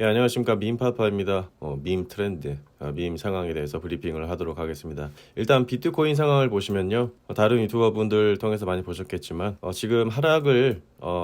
예, 안녕하십니까. 밈파파입니다. 밈 트렌드, 밈 상황에 대해서 브리핑을 하도록 하겠습니다. 일단 비트코인 상황을 보시면요. 다른 유튜버 분들 통해서 많이 보셨겠지만 지금 하락을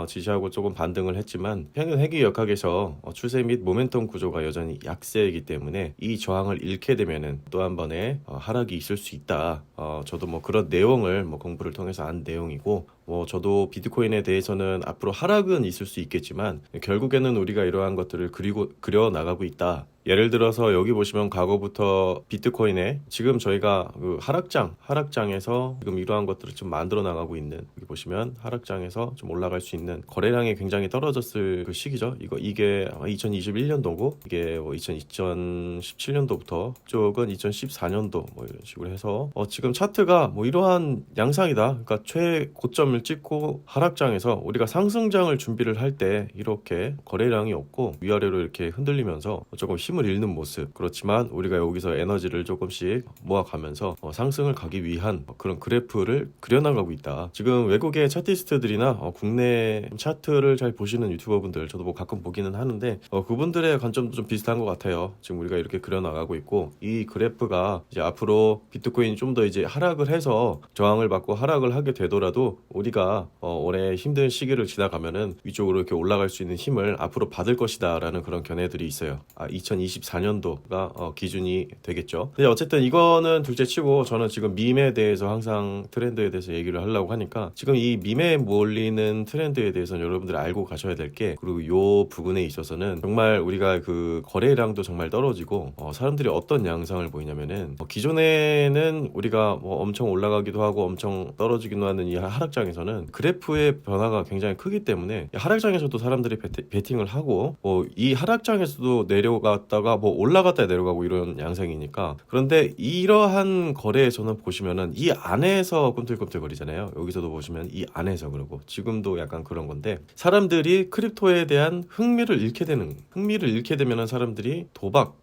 지지하고 조금 반등을 했지만 평균 회귀 역학에서 추세 및 모멘텀 구조가 여전히 약세이기 때문에 이 저항을 잃게 되면은 또 한 번의 하락이 있을 수 있다. 저도 뭐 그런 내용을 공부를 통해서 안 내용이고 저도 비트코인에 대해서는 앞으로 하락은 있을 수 있겠지만 결국에는 우리가 이러한 것들을 그려 나가고 있다. 예를 들어서 여기 보시면 과거부터 비트코인에 지금 저희가 그 하락장에서 지금 이러한 것들을 좀 만들어 나가고 있는, 여기 보시면 하락장에서 좀 올라갈 수 있는 거래량이 굉장히 떨어졌을 그 시기죠. 이게 2021년도고 이게 2017년도부터 쪽은 2014년도 이런 식으로 해서 지금 차트가 이러한 양상이다. 그러니까 최고점을 찍고 하락장에서 우리가 상승장을 준비를 할 때 이렇게 거래량이 없고 위아래로 이렇게 흔들리면서 조금 힘을 잃는 모습. 그렇지만 우리가 여기서 에너지를 조금씩 모아가면서 상승을 가기 위한 그런 그래프를 그려나가고 있다. 지금 외국의 차티스트들이나 국내 차트를 잘 보시는 유튜버분들 저도 가끔 보기는 하는데 그분들의 관점도 좀 비슷한 것 같아요. 지금 우리가 이렇게 그려나가고 있고 이 그래프가 이제 앞으로 비트코인이 좀 더 이제 하락을 해서 저항을 받고 하락을 하게 되더라도 우리가 올해 힘든 시기를 지나가면은 위쪽으로 이렇게 올라갈 수 있는 힘을 앞으로 받을 것이다 라는 그런 견해들이 있어요. 2024년도가 기준이 되겠죠. 근데 어쨌든 이거는 둘째 치고 저는 지금 밈에 대해서 항상 트렌드에 대해서 얘기를 하려고 하니까 지금 이 밈에 몰리는 트렌드에 대해서는 여러분들이 알고 가셔야 될 게, 그리고 요 부분에 있어서는 정말 우리가 그 거래량도 정말 떨어지고 사람들이 어떤 양상을 보이냐면은 기존에는 우리가 엄청 올라가기도 하고 엄청 떨어지기도 하는 이 하락장에서는 그래프의 변화가 굉장히 크기 때문에 하락장에서도 사람들이 베팅을 하고 이 하락장에서도 내려갔다가 올라갔다 내려가고 이런 양상이니까. 그런데 이러한 거래에서는 보시면은 이 안에서 꿈틀꿈틀거리잖아요. 여기서도 보시면 이 안에서, 그러고 지금도 약간 그런 건데, 사람들이 크립토에 대한 흥미를 잃게 되면은 사람들이 도박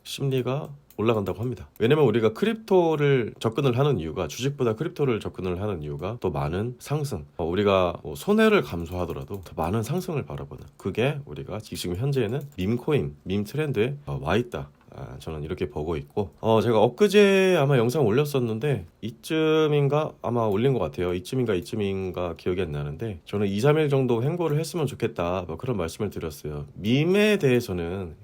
심리가 올라간다고 합니다. 왜냐면 우리가 크립토를 접근을 하는 이유가, 주식보다 크립토를 접근을 하는 이유가 또 많은 상승, 우리가 손해를 감수하더라도 더 많은 상승을 바라보는, 그게 우리가 지금 현재는 밈코인, 밈 트렌드에 와 있다. 저는 이렇게 보고 있고, 제가 엊그제 아마 영상 올렸었는데 이쯤인가 아마 올린 것 같아요. 이쯤인가 기억이 안 나는데, 저는 2, 3일 정도 횡보를 했으면 좋겠다 그런 말씀을 드렸어요. 밈에서는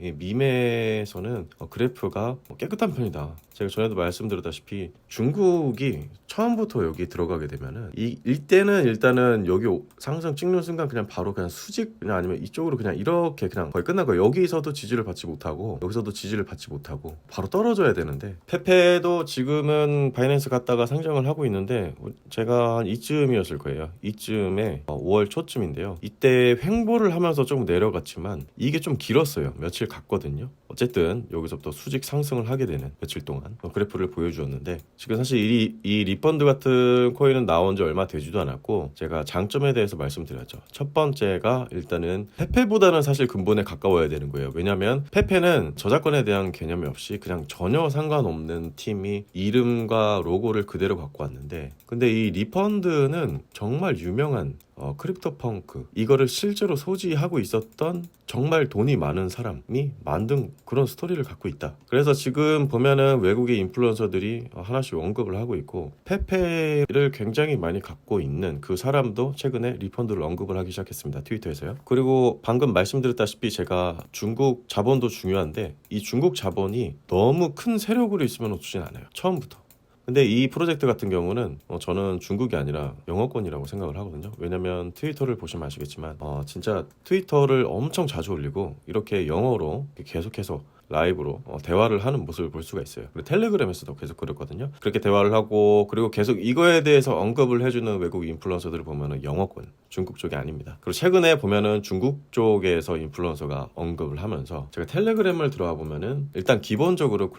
그래프가 깨끗한 편이다. 제가 전에도 말씀드렸다시피 중국이 처음부터 여기 들어가게 되면은 이때는 일단은 여기 상승 찍는 순간 그냥 바로 그냥 수직, 그냥 아니면 이쪽으로 그냥 이렇게 그냥 거의 끝난 거예요. 여기서도 지지를 받지 못하고 여기서도 지지를 받지 못하고 바로 떨어져야 되는데, 페페도 지금은 바이낸스 갔다가 상장을 하고 있는데 제가 한 이쯤이었을 거예요. 이쯤에 5월 초쯤인데요. 이때 횡보를 하면서 조금 내려갔지만 이게 좀 길었어요. 며칠 갔거든요. 어쨌든 여기서부터 수직 상승을 하게 되는, 며칠 동안 그래프를 보여주었는데, 지금 사실 이 리펀드 같은 코인은 나온 지 얼마 되지도 않았고 제가 장점에 대해서 말씀드렸죠. 첫 번째가 일단은 페페보다는 사실 근본에 가까워야 되는 거예요. 왜냐면 페페는 저작권에 대한 개념이 없이 그냥 전혀 상관없는 팀이 이름과 로고를 그대로 갖고 왔는데, 근데 이 리펀드는 정말 유명한 크립토 펑크, 이거를 실제로 소지하고 있었던 정말 돈이 많은 사람이 만든 그런 스토리를 갖고 있다. 그래서 지금 보면은 외국의 인플루언서들이 하나씩 언급을 하고 있고, 페페를 굉장히 많이 갖고 있는 그 사람도 최근에 리펀드를 언급을 하기 시작했습니다. 트위터에서요. 그리고 방금 말씀드렸다시피 제가 중국 자본도 중요한데 이 중국 자본이 너무 큰 세력으로 있으면 좋진 않아요, 처음부터. 근데 이 프로젝트 같은 경우는 저는 중국이 아니라 영어권이라고 생각을 하거든요. 왜냐면 트위터를 보시면 아시겠지만 진짜 트위터를 엄청 자주 올리고 이렇게 영어로 계속해서 라이브로 대화를 하는 모습을 볼 수가 있어요. 그리고 텔레그램에서도 계속 그랬거든요. 그렇게 대화를 하고, 그리고 계속 이거에 대해서 언급을 해주는 외국 인플루언서들을 보면은 영어권, 중국 쪽이 아닙니다. 그리고 최근에 보면은 중국 쪽에서 인플루언서가 언급을 하면서, 제가 텔레그램을 들어와 보면은 일단 기본적으로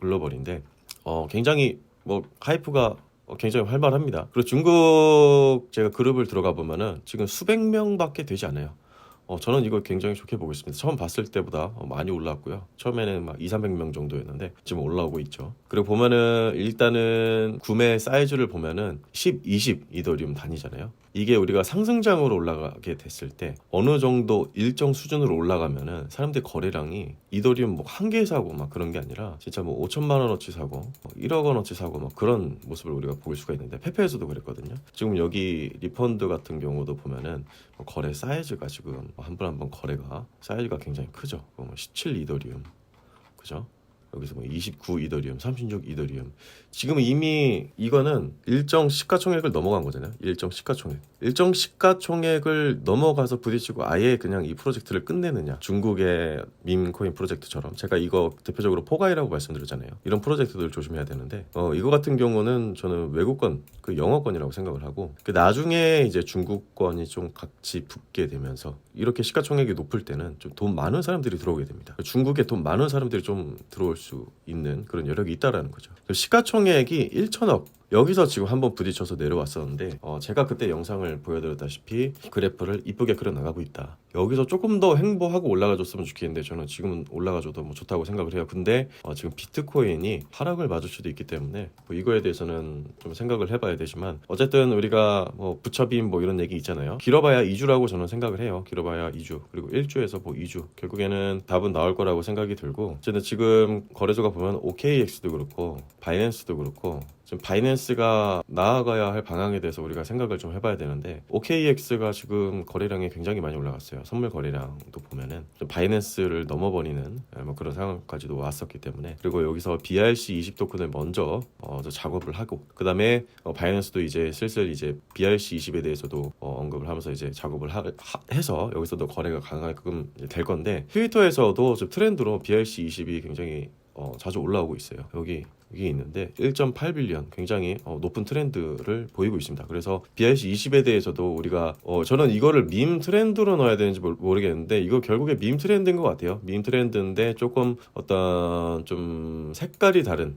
글로벌인데 굉장히 하이프가 굉장히 활발합니다. 그리고 중국 제가 그룹을 들어가 보면은 지금 수백 명밖에 되지 않아요. 저는 이걸 굉장히 좋게 보고 있습니다. 처음 봤을 때보다 많이 올라왔고요. 처음에는 막 2, 300명 정도였는데 지금 올라오고 있죠. 그리고 보면은 일단은 구매 사이즈를 보면은 10, 20 이더리움 단위잖아요. 이게 우리가 상승장으로 올라가게 됐을 때 어느 정도 일정 수준으로 올라가면은 사람들이 거래량이 이더리움 뭐 한 개 사고 막 그런 게 아니라 진짜 뭐 5천만 원어치 사고 뭐 1억 원어치 사고 막 그런 모습을 우리가 볼 수가 있는데 페페에서도 그랬거든요. 지금 여기 리펀드 같은 경우도 보면은 거래 사이즈가 지금 한 번 한 번 거래가 사이즈가 굉장히 크죠. 뭐 17 이더리움, 그죠? 여기서 뭐 29 이더리움, 36 이더리움. 지금 이미 이거는 일정 시가총액을 넘어간 거잖아요. 일정 시가총액. 일정 시가총액을 넘어가서 부딪히고 아예 그냥 이 프로젝트를 끝내느냐. 중국의 밈코인 프로젝트처럼. 제가 이거 대표적으로 포가이라고 말씀드렸잖아요. 이런 프로젝트들 조심해야 되는데 이거 같은 경우는 저는 외국권, 그 영어권이라고 생각을 하고 그 나중에 이제 중국권이 좀 같이 붙게 되면서 이렇게 시가총액이 높을 때는 좀 돈 많은 사람들이 들어오게 됩니다. 중국에 돈 많은 사람들이 좀 들어올 수 있는 그런 여력이 있다라는 거죠. 시가총액이 1천억 여기서 지금 한번 부딪혀서 내려왔었는데 제가 그때 영상을 보여드렸다시피 그래프를 이쁘게 그려나가고 있다. 여기서 조금 더 횡보하고 올라가줬으면 좋겠는데 저는 지금은 올라가줘도 뭐 좋다고 생각을 해요. 근데 지금 비트코인이 하락을 맞을 수도 있기 때문에 뭐 이거에 대해서는 좀 생각을 해봐야 되지만 어쨌든 우리가 뭐 부처빔 뭐 이런 얘기 있잖아요. 길어봐야 2주라고 저는 생각을 해요. 길어봐야 2주 그리고 1주에서 뭐 2주 결국에는 답은 나올 거라고 생각이 들고 어쨌든 지금 거래소가 보면 OKX도 그렇고 바이낸스도 그렇고 지금 바이낸스가 나아가야 할 방향에 대해서 우리가 생각을 좀 해봐야 되는데 OKX가 지금 거래량이 굉장히 많이 올라갔어요. 선물 거래량도 보면은 좀 바이낸스를 넘어버리는 뭐 그런 상황까지도 왔었기 때문에 그리고 여기서 BRC20 토큰을 먼저 작업을 하고 그 다음에 바이낸스도 이제 슬슬 이제 BRC20에 대해서도 언급을 하면서 이제 작업을 해서 여기서도 거래가 가능하게끔 될 건데 트위터에서도 좀 트렌드로 BRC20이 굉장히 자주 올라오고 있어요. 여기 있는데 1.8빌리언 굉장히 높은 트렌드를 보이고 있습니다. 그래서 BRC20에 대해서도 우리가 저는 이거를 밈 트렌드로 넣어야 되는지 모르겠는데 이거 결국에 밈 트렌드인 것 같아요. 밈 트렌드인데 조금 어떤 좀 색깔이 다른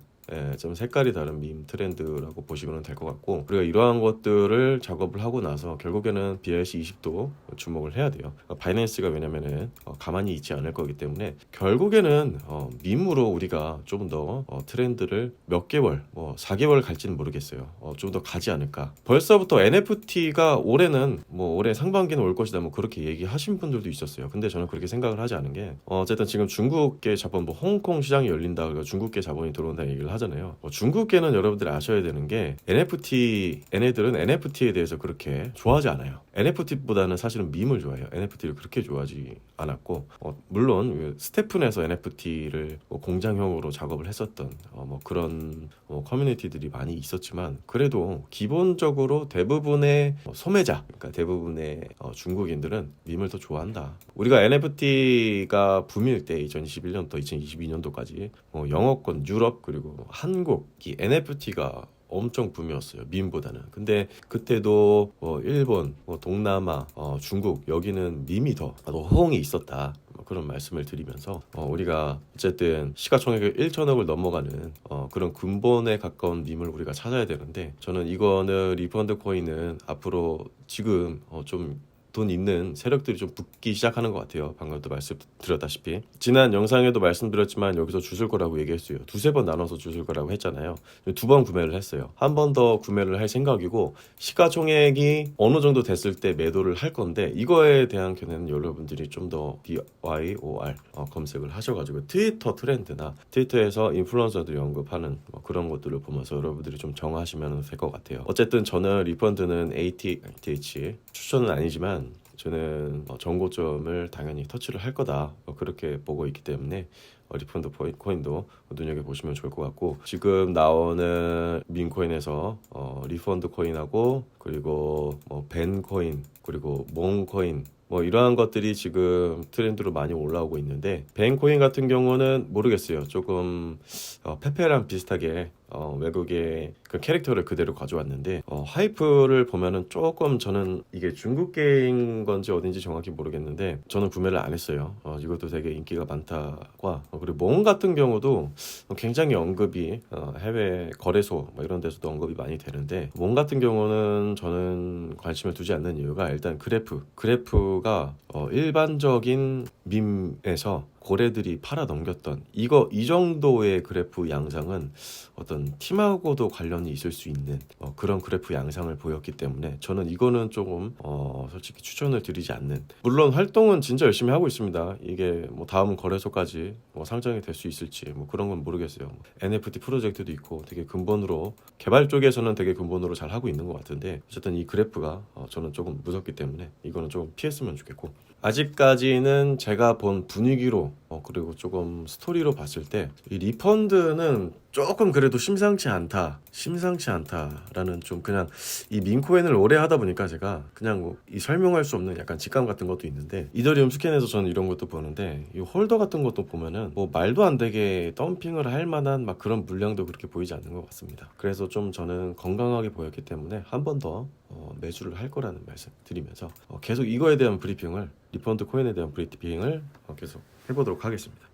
좀 색깔이 다른 밈 트렌드라고 보시면 될 것 같고 우리가 이러한 것들을 작업을 하고 나서 결국에는 BRC20도 주목을 해야 돼요. 바이낸스가 왜냐면은 가만히 있지 않을 거기 때문에 결국에는 밈으로 우리가 좀 더 트렌드를 몇 개월 뭐 4개월 갈지는 모르겠어요. 좀 더 가지 않을까. 벌써부터 NFT가 올해는 뭐 올해 상반기는 올 것이다 뭐 그렇게 얘기하신 분들도 있었어요. 근데 저는 그렇게 생각을 하지 않은 게 어쨌든 지금 중국계 자본 뭐 홍콩 시장이 열린다 그래서 중국계 자본이 들어온다는 얘기를 하잖아요. 중국계는 여러분들이 아셔야 되는 게 얘네들은 NFT에 대해서 그렇게 좋아하지 않아요. NFT보다는 사실은 밈을 좋아해요. NFT를 그렇게 좋아하지 않았고 물론 스태프넷에서 NFT를 뭐 공장형으로 작업을 했었던 뭐 그런 커뮤니티들이 많이 있었지만 그래도 기본적으로 대부분의 소매자 그러니까 대부분의 중국인들은 밈을 더 좋아한다. 우리가 NFT가 붐일 때 2021년부터 2022년도까지 영어권, 유럽 그리고 한국이 NFT가 엄청 붐이었어요. 밈보다는. 근데 그때도 일본, 동남아, 중국 여기는 밈이 더 호응이 있었다. 그런 말씀을 드리면서 우리가 어쨌든 시가총액을 1천억을 넘어가는 그런 근본에 가까운 밈을 우리가 찾아야 되는데 저는 이거는 리펀드 코인은 앞으로 지금 좀 돈 있는 세력들이 좀 붙기 시작하는 것 같아요. 방금도 말씀드렸다시피 지난 영상에도 말씀드렸지만 여기서 주실 거라고 얘기했어요. 두세 번 나눠서 주실 거라고 했잖아요. 2번 구매를 했어요. 한 번 더 구매를 할 생각이고 시가총액이 어느 정도 됐을 때 매도를 할 건데 이거에 대한 견해는 여러분들이 좀 더 DYOR 검색을 하셔가지고 트위터 트렌드나 트위터에서 인플루언서들이 언급하는 그런 것들을 보면서 여러분들이 좀 정하시면 될 것 같아요. 어쨌든 저는 리펀드는 ATH 추천은 아니지만 저는 정고점을 당연히 터치를 할 거다 그렇게 보고 있기 때문에 리펀드 코인도 눈여겨보시면 좋을 것 같고 지금 나오는 민코인에서 리펀드 코인하고 그리고 벤 코인 그리고 몽 코인 이러한 것들이 지금 트렌드로 많이 올라오고 있는데 벤 코인 같은 경우는 모르겠어요. 조금 페페랑 비슷하게 외국의 그 캐릭터를 그대로 가져왔는데 하이프를 보면은 조금 저는 이게 중국계인 건지 어딘지 정확히 모르겠는데 저는 구매를 안 했어요. 이것도 되게 인기가 많다과 그리고 몽 같은 경우도 굉장히 언급이 해외 거래소 이런 데서도 언급이 많이 되는데 몽 같은 경우는 저는 관심을 두지 않는 이유가 일단 그래프가 일반적인 밈에서 고래들이 팔아 넘겼던 이거 이 정도의 그래프 양상은 어떤 팀하고도 관련이 있을 수 있는 그런 그래프 양상을 보였기 때문에 저는 이거는 조금 솔직히 추천을 드리지 않는, 물론 활동은 진짜 열심히 하고 있습니다. 이게 뭐 다음 거래소까지 뭐 상장이 될 수 있을지 뭐 그런 건 모르겠어요. NFT 프로젝트도 있고 되게 근본으로 개발 쪽에서는 되게 근본으로 잘 하고 있는 것 같은데, 어쨌든 이 그래프가 저는 조금 무섭기 때문에 이거는 조금 피했으면 좋겠고, 아직까지는 제가 본 분위기로 그리고 조금 스토리로 봤을 때 이 리펀드는 조금 그래도 심상치 않다라는, 좀 그냥 이 민코인을 오래 하다 보니까 제가 그냥 뭐 이 설명할 수 없는 약간 직감 같은 것도 있는데, 이더리움 스캔에서 저는 이런 것도 보는데 이 홀더 같은 것도 보면은 뭐 말도 안 되게 덤핑을 할 만한 막 그런 물량도 그렇게 보이지 않는 것 같습니다. 그래서 좀 저는 건강하게 보였기 때문에 한 번 더 매수를 할 거라는 말씀 드리면서 계속 이거에 대한 브리핑을, 리펀드 코인에 대한 브리핑을 계속 해보도록 하겠습니다.